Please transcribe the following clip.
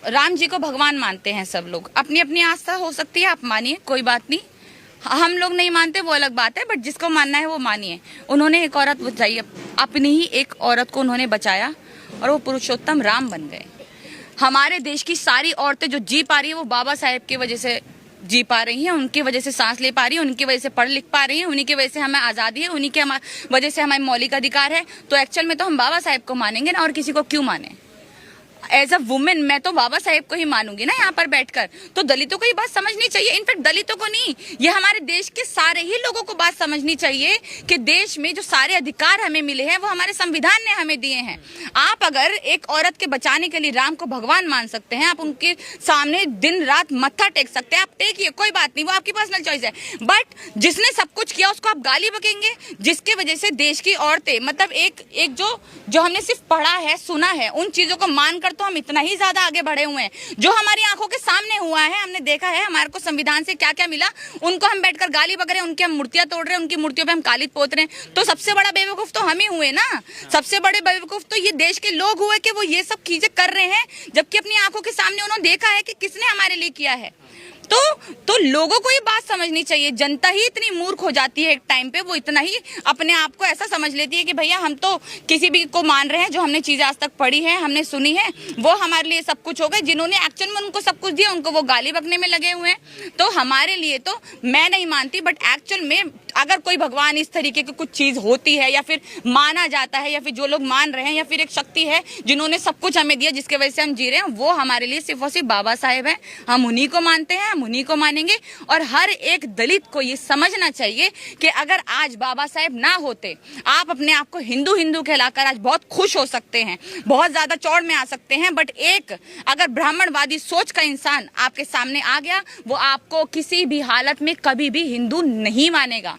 राम जी को भगवान मानते हैं सब लोग, अपनी अपनी आस्था हो सकती है, आप मानिए, कोई बात नहीं। हम लोग नहीं मानते वो अलग बात है, बट जिसको मानना है वो मानिए। उन्होंने एक औरत बचाई, अपनी ही एक औरत को उन्होंने बचाया और वो पुरुषोत्तम राम बन गए। हमारे देश की सारी औरतें जो जी पा रही है वो बाबा साहेब की वजह से जी पा रही हैं, उनकी वजह से सांस ले पा रही है, उनकी वजह से पढ़ लिख पा रही हैं, उन्हीं की वजह से हमें आज़ादी है, उन्हीं के वजह से हमारे मौलिक अधिकार है। तो एक्चुअल में तो हम बाबा साहेब को मानेंगे ना, और किसी को क्यों माने। एज अ वुमेन मैं तो बाबा साहेब को ही मानूंगी ना यहाँ पर बैठकर। तो दलितों को ये बात समझनी चाहिए, इनफैक्ट दलितों को नहीं, ये हमारे देश के सारे ही लोगों को बात समझनी चाहिए कि देश में जो सारे अधिकार हमें मिले हैं वो हमारे संविधान ने हमें दिए हैं। आप अगर एक औरत के बचाने के लिए राम को भगवान मान सकते हैं, आप उनके सामने दिन रात मत्था टेक सकते हैं, आप टेकिए, कोई बात नहीं, वो आपकी पर्सनल चॉइस है। बट जिसने सब कुछ किया उसको आप गाली बकेंगे, जिसके वजह से देश की औरतें, मतलब एक जो हमने सिर्फ पढ़ा है, सुना है, उन चीजों को मानकर तो हम इतना ही ज्यादा आगे बढ़े हुए हैं। जो हमारी आंखों के सामने हुआ है, हमने देखा है, हमारे को संविधान से क्या क्या मिला, उनको हम बैठकर गाली बक रहे हैं, उनकी हम मूर्तियां तोड़ रहे हैं, उनकी मूर्तियों पे हम कालिद पोत रहे हैं। तो सबसे बड़ा बेवकूफ तो हम ही हुए ना, सबसे बड़े बेवकूफ तो ये देश के लोग हुए कि वो ये सब चीजें कर रहे हैं, जबकि अपनी आंखों के सामने उन्होंने देखा है कि किसने हमारे लिए किया है। तो लोगों को ये बात समझनी चाहिए। जनता ही इतनी मूर्ख हो जाती है एक टाइम पे, वो इतना ही अपने आप को ऐसा समझ लेती है कि भैया हम तो किसी भी को मान रहे हैं, जो हमने चीजें आज तक पढ़ी है, हमने सुनी है, वो हमारे लिए सब कुछ हो गए। जिन्होंने एक्चुअल में उनको सब कुछ दिया, उनको वो गाली बकने में लगे हुए हैं। तो हमारे लिए तो मैं नहीं मानती, बट एक्चुअल में अगर कोई भगवान इस तरीके की कुछ चीज होती है, या फिर माना जाता है, या फिर जो लोग मान रहे हैं, या फिर एक शक्ति है जिन्होंने सब कुछ हमें दिया, जिसके वजह से हम जी रहे हैं, वो हमारे लिए सिर्फ और सिर्फ बाबा साहेब हैं। हम उन्हीं को मानते हैं, हम उन्हीं को मानेंगे। और हर एक दलित को ये समझना चाहिए कि अगर आज बाबा साहेब ना होते, आप अपने आप को हिंदू हिंदू कहलाकर आज बहुत खुश हो सकते हैं, बहुत ज्यादा चौड़ में आ सकते हैं, बट एक अगर ब्राह्मणवादी सोच का इंसान आपके सामने आ गया, वो आपको किसी भी हालत में कभी भी हिंदू नहीं मानेगा।